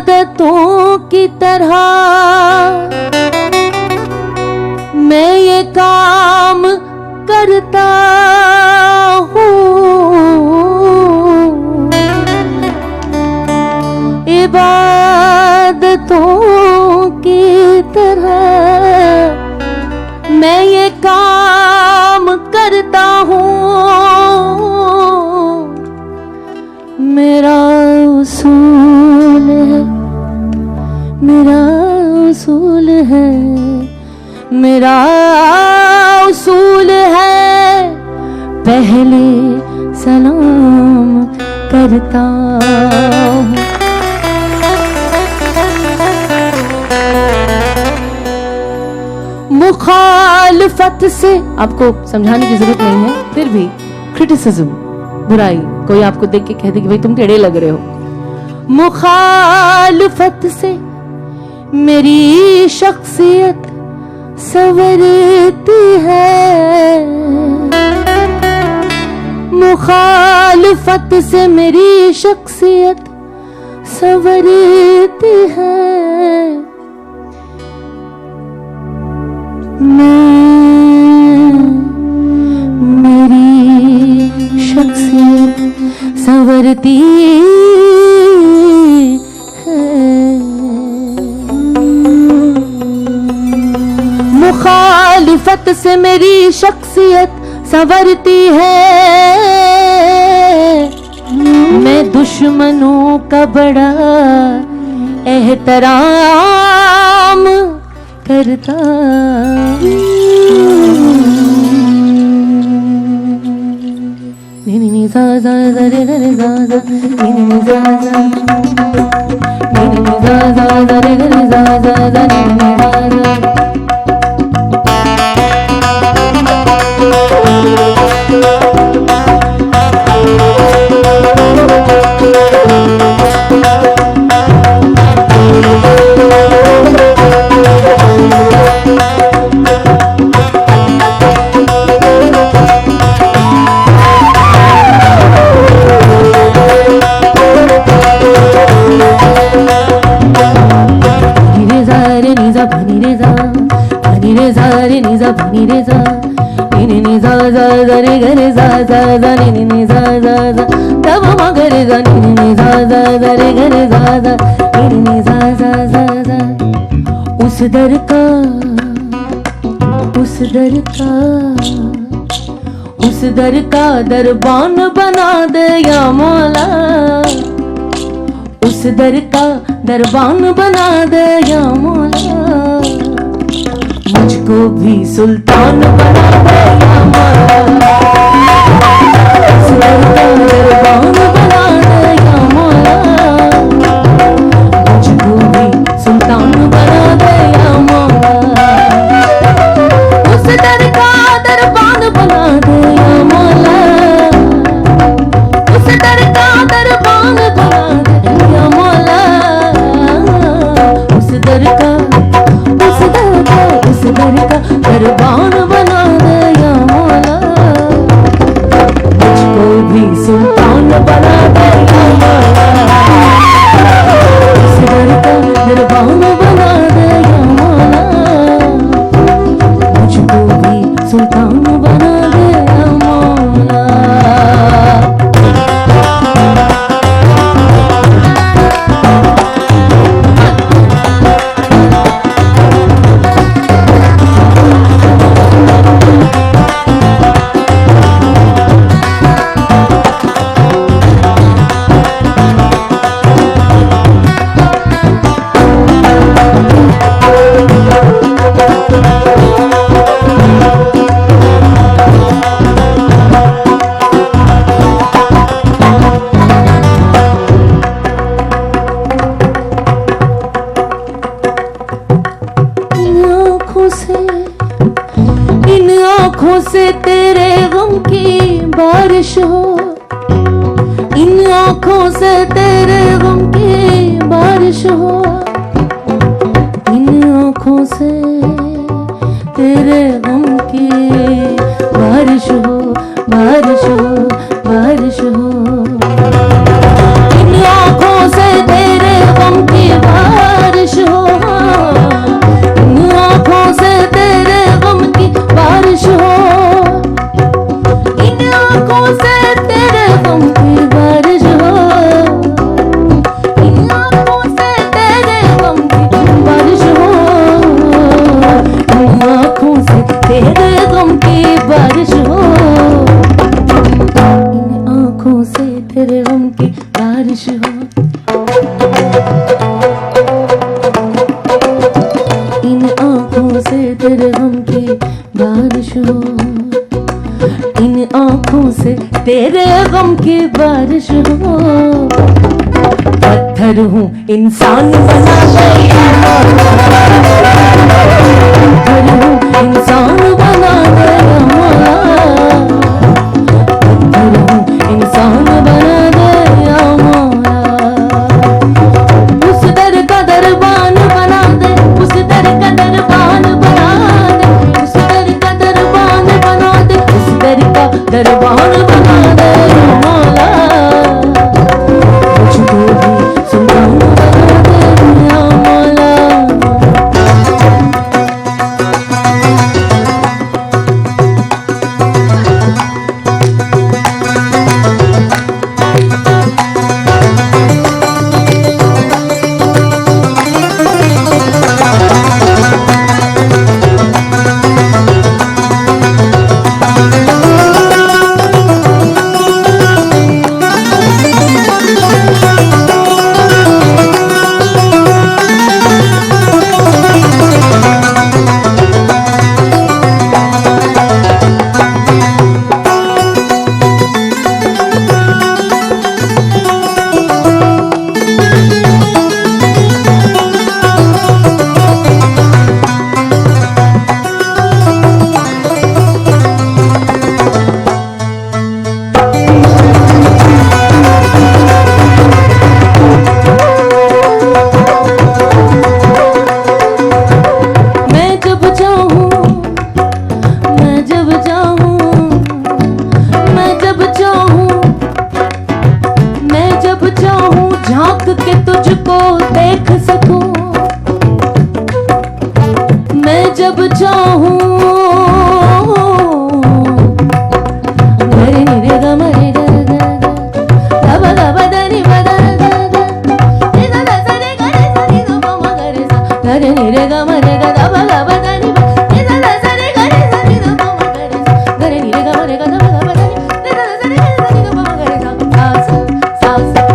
इबादतों की तरह मैं ये काम करता हूँ, इबादतों की तरह मैं ये काम करता हूँ। मेरा उसूल है, मेरा उसूल है, मेरा उसूल है, पहले सलाम करता हूँ। मुखालफत से आपको समझाने की जरूरत नहीं है, फिर भी क्रिटिसिज्म, बुराई, कोई आपको देख के कहते कि भाई तुम टेढ़े लग रहे हो, मुखालफत से मेरी शख्सियत संवरती है, मुखालफत से मेरी शख्सियत संवरती है। मेरी शख्सियत संवरती है, मुखालिफत से मेरी शख्सियत संवरती है। मैं दुश्मनों का बड़ा एहतराम करता नी नी सा सा रे रे सा सा नी नी सा सा नी नी सा सा रे रे सा सा नी नी सा सा। उस दर का, उस दर का, उस दर का दरबान बना दे या मौला, उस दर का दरबान बना दे या मौला, मुझको भी सुल्तान बना दे या मौला, उस दर का दरबान बना दे या मौला, मुझको भी सुल्तान बना दे या मौला, उस दर का दरबान बना दे या मौला, उस दर का दरबान बना दे या मौला, उस दर का, उस दर का, उस दर का दरबान बना दे या मौला, मुझको भी सुल्तान बना गम की बारिश हो, इन आँखों से तेरे गम की बारिश हो, इन आँखों से तेरे गम की बारिश हो, बारिश हो, बारिश हो। इन आँखों से तेरे गम की बारिश हो, इन आँखों से तेरे गम की बारिश हो, इन आँखों से तेरे गम की बारिश हो, इन आँखों से तेरे गम की बारिश हो, इन आँखों से तेरे गम की बारिश हो, इन आँखों से तेरे गम की बारिश हो, इन आँखों से तेरे गम की बारिश हो, इन आँखों से तेरे गम की बारिश हो। पत्थर हूँ इंसान बना गया, पत्थर हूँ इंसान बना गया मौला, पत्थर हूँ इंसान बना गया मौला। उस दर का दरबान बना दे, उस दर का दरबान बना दे, उस दर का दरबान बना दे, उस दर का दरबान बना दे मौला। मुझको भी सुल्तान बना दे या मौला। झांक के तुझको देख सकूं, मैं जब चाहूं। मरे निरे गा मरे गा गा गा गा गा गा दा नि गा गा गा रे गा गा सा रे गा रे सा नि गा मा गा रे सा मरे निरे गा मरे गा गा गा दा नि रे गा गा सा रे गा रे सा नि गा मा गा रे सा मरे निरे गा मरे गा गा गा दा नि रे गा गा सा रे गा रे सा नि गा मा गा रे सा सा सा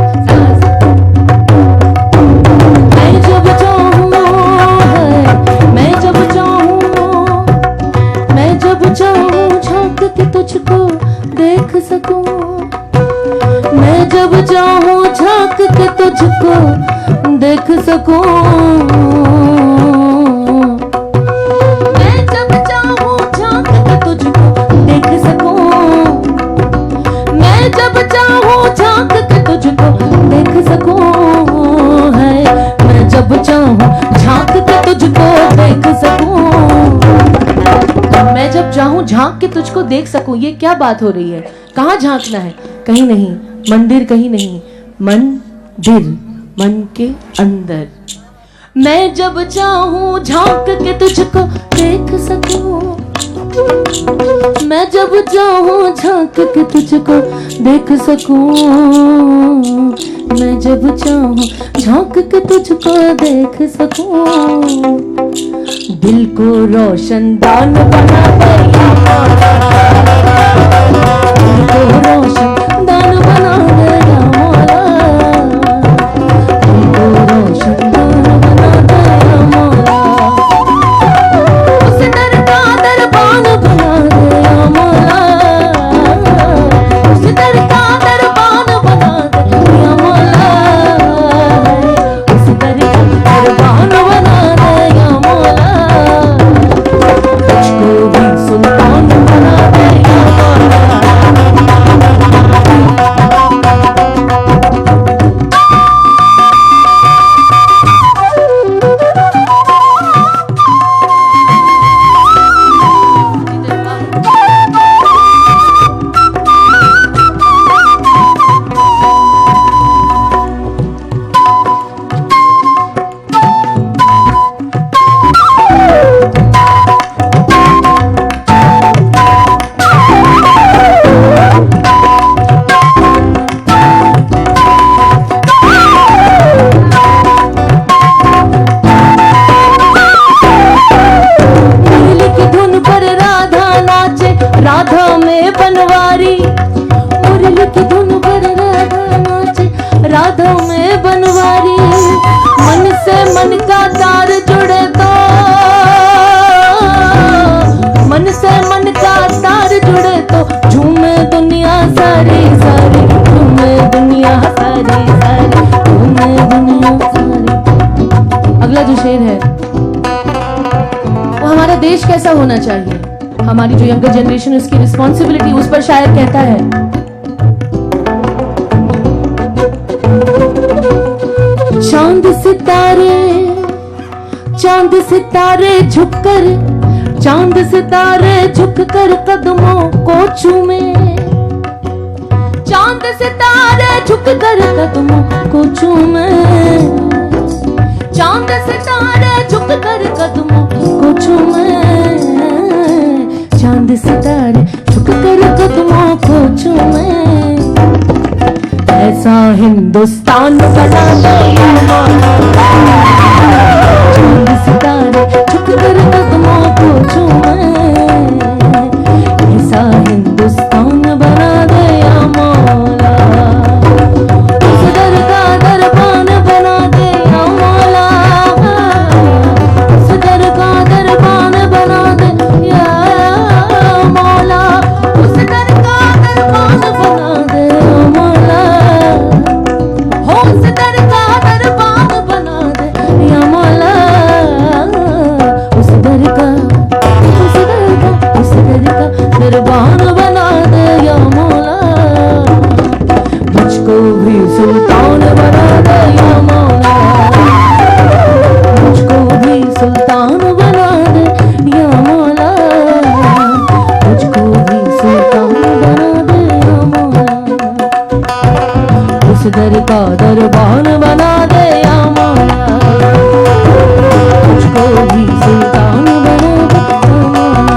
तुझको देख सकूं, मैं जब चाहूं झांक के तुझको देख सकूं, मैं जब चाहूं झांक के तुझको देख सकूं, मैं जब चाहूं झांक के तुझको देख सकूं, है मैं जब चाहूं झांक के तुझको देख सकूं, मैं जब चाहूं झांक के तुझको देख सकूं। ये क्या बात हो रही है? कहाँ झांकना है? कहीं नहीं, मंदिर कहीं नहीं, मंदिर मन के अंदर। मैं जब चाहूं झांक के तुझको देख सकूं, मैं जब चाहूं झांक के तुझको देख सकूं, मैं जब चाहूं झांक के तुझको देख सकूं, दिल को रोशनदान बना दे या मौला, दिल को रोशनदान बना दे या मौला, दिल को रोशनदान बना दे या मौला, उस दर का दरबान बना दे या मौला, उस दर का दरबान बना दे या मौला, उस दर का दरबान बना दे या मौला, मुझको भी सुल्तान बना दे या मौला। में बनवारी, मुरली की धुन पर राधा नाचे, राधा में बनवारी। मन से मन का तार जुड़े तो, मन से मन का तार जुड़े तो झूमे दुनिया सारी सारी, झूमे दुनिया सारी सारी, झूमे दुनिया सारी। अगला जो शेर है वो हमारा देश कैसा होना चाहिए, हमारी जो यंगर जनरेशन उसकी रिस्पॉन्सिबिलिटी, उस पर शायर कहता है, चांद सितारे, चांद सितारे झुककर, चांद सितारे झुककर कदमों को चूमे, चांद सितारे झुककर कदमों को चूमे, चांद सितारे झुककर कदमों को चूमे, चांद सितारे झुककर कदमों को चूमे। ऐसा हिंदुस्तान बना दो चांद सितारे झुककर कदमों को चूमे, ऐसा हिंदुस्तान बना दे या मौला, उस दर का दरबान बना दे या मौला, उस दर का दरबान बना दे या मौला, उस दर का दरबान बना दे या मौला, उस दर का दरबान बना दे या मौला, उस दर का दरबान बना दे या मौला, मुझको भी सुल्तान बना दे या मौला, मुझको भी सुल्तान बना दे या मौला, मुझको भी सुल्तान बना दे या मौला, उस दर का दरबान बना दे या मौला, मुझको भी सुल्तान बना दे या मौला।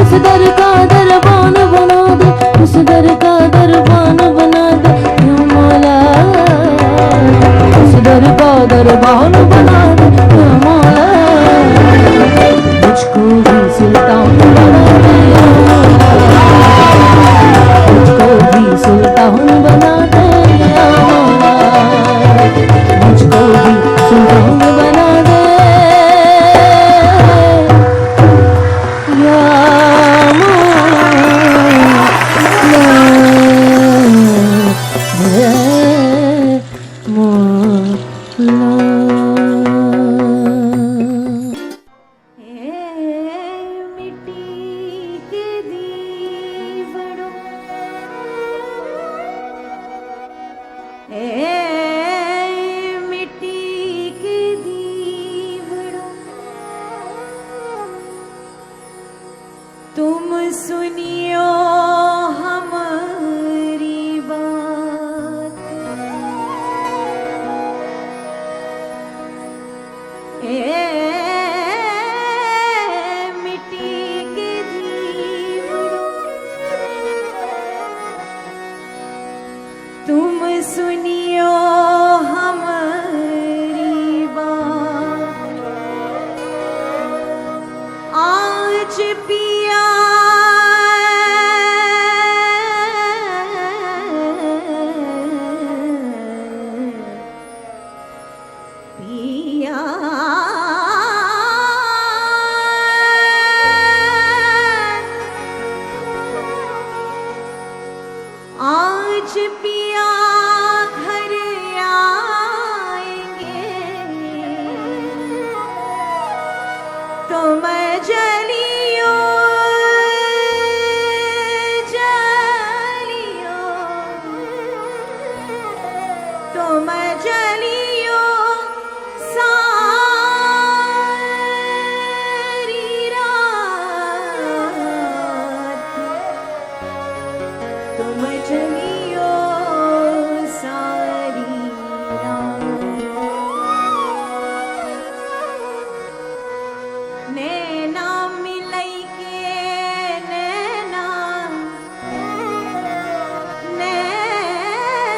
उस दर का दरबान बना दे, उस दर का दरबान बना दे या मौला, उस दर का दरबान बना दे या मौला, मुझको भी सुल्तान बना दे या मौला, मुझको भी सुल्तान बना दे या मौला, मुझको भी सुल्तान बना दे या तुम सुनियो हमारी बात, मिट्टी के दीवारों, तुम सुनियो हमारी बात, आज पिया पिया आज पिया घर आएंगे तो मैं जलियो जलियो, तो मैं जलियो सारी रात, तो मैं जलियो सारी रात। नैना मिलई के नैना, नैना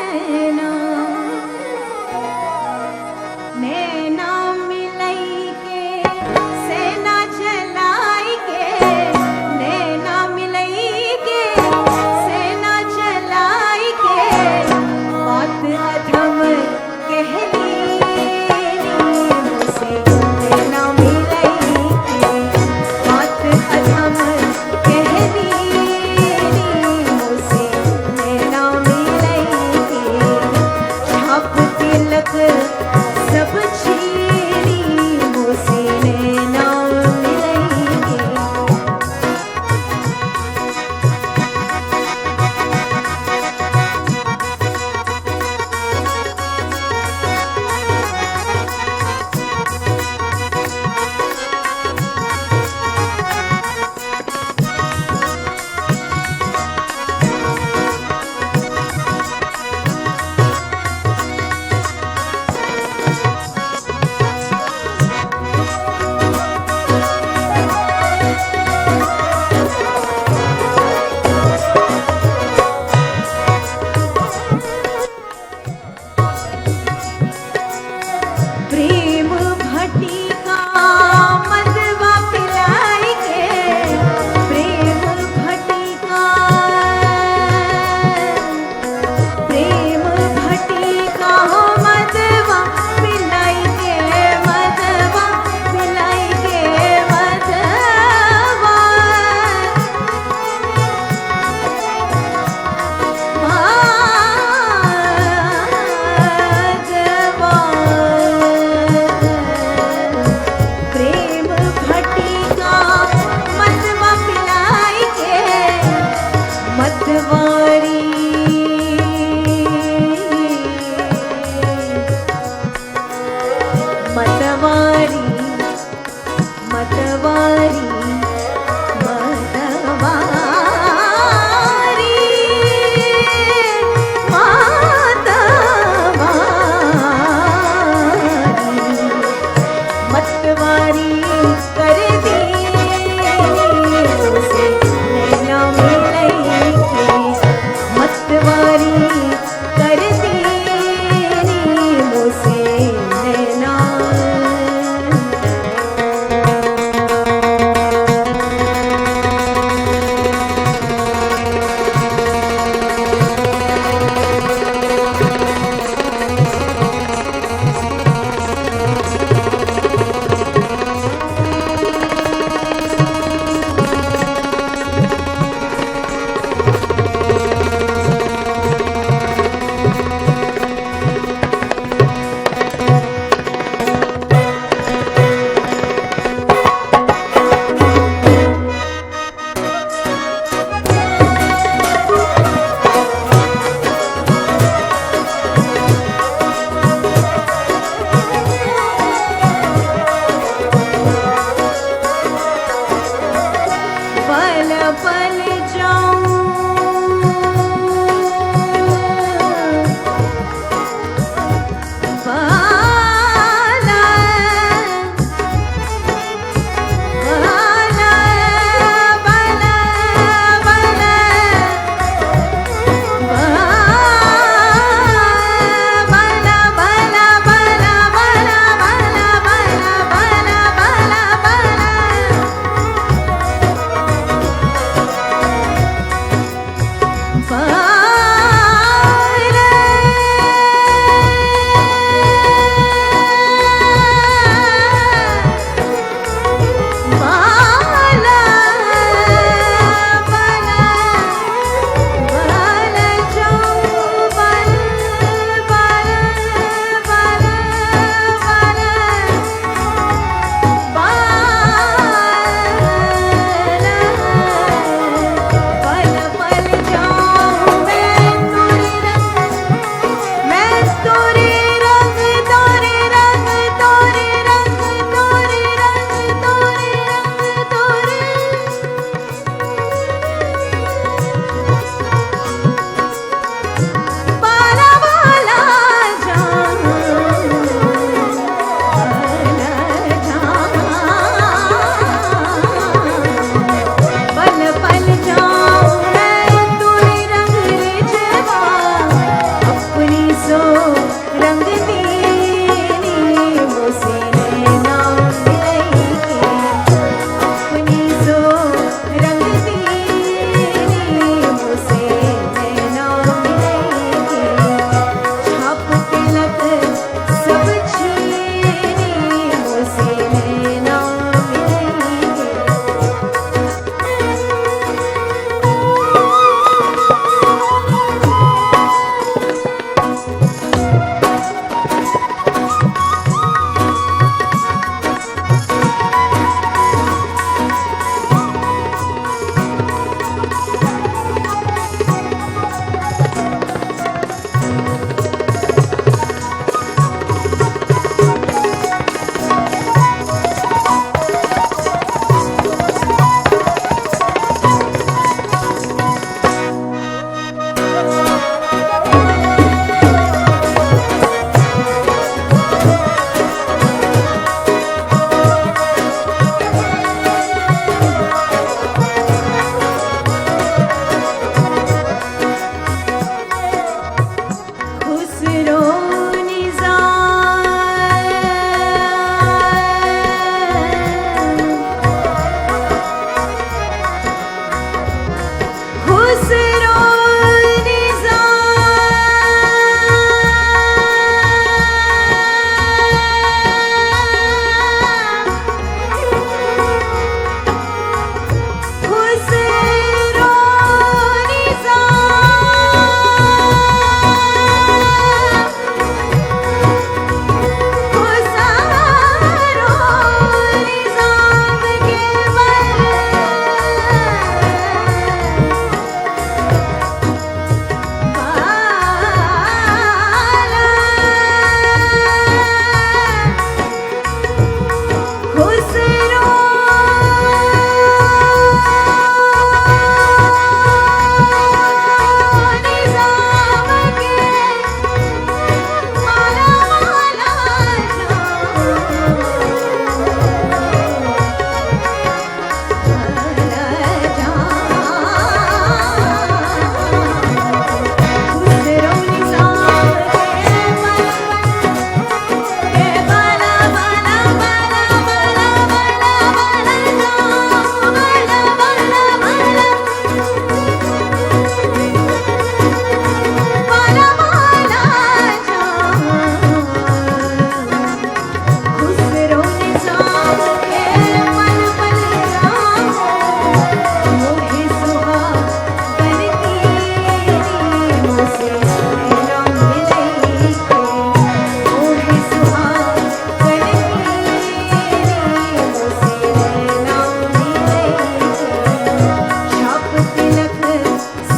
मतवारी मतवारी मतवारी मतवारी कर दी नैना मिलई के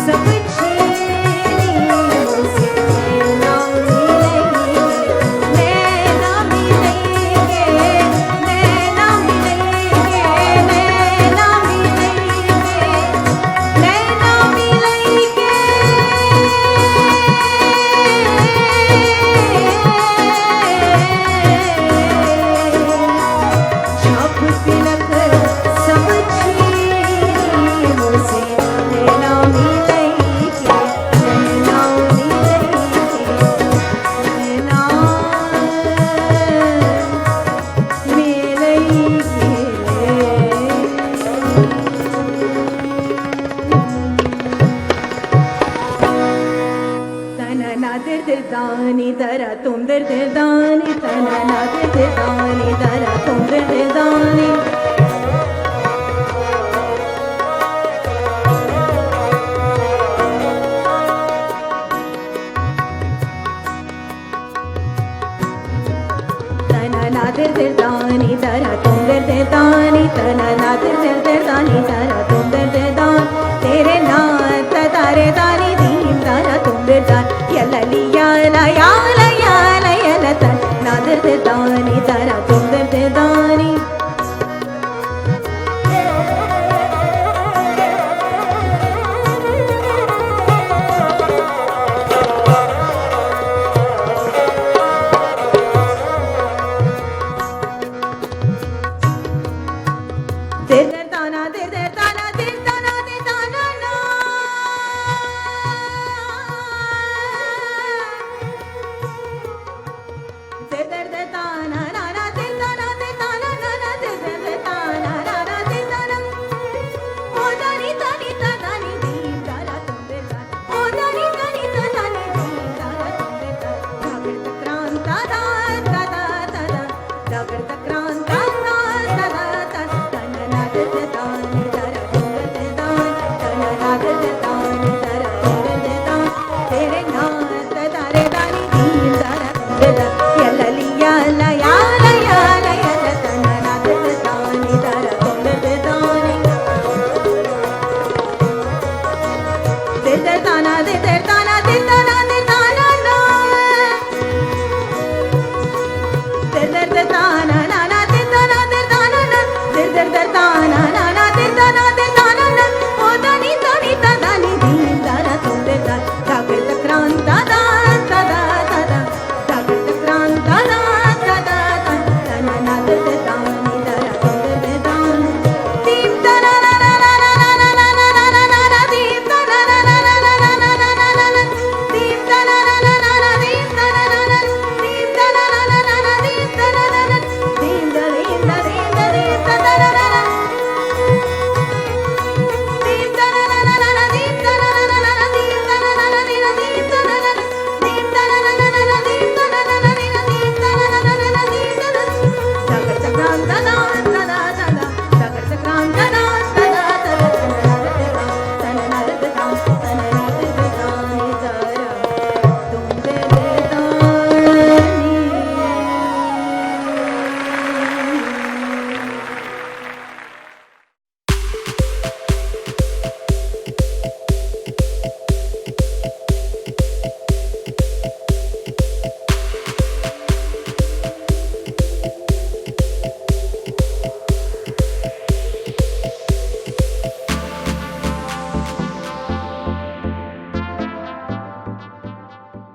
सब छीनी उसे नैना मिलेंगे, नैना मिलेंगे, नैना मिलेंगे, नैना मिलेंगे, नैना मिलेंगे। छाप तिलक सब छीनी उसे नैना मिलेंगे, नैना मिलेंगे, नैना मिलेंगे। दानी दरा तुम दर दानी, तना ना दर दानी दरा तुम दर दानी। तना ना दर दानी दरा तुम दर दानी, तना ना दर दानी दरा तुम दर दान। तेरे नाथ तारे दानी दीन दरा तुम दर दान। यललिया लया लया लया लतन ना दर दानी दरा तुम दर दानी। दर ताना दर ताना दर ताना दर ताना ना। दर ताना ना ना दर ताना ना ना दर ताना ना ना दर ताना। ओ दानी दानी दानी दीन दारा तुम दर दान। ओ दानी दानी दानी दीन दारा तुम दर दान। जागृत क्रांता दा दा दा दा दा, जागृत क्रांता दा दा दा दा। तना ना दर दानी दरा तुम दर दान, तना ना दर दानी दरा तुम दर दान। तेरे नाथ तारे दानी दीन दारा तुम दर दान। यललिया लया लया लया तना ना दर दानी दरा तुम दर दानी। दर ताना दर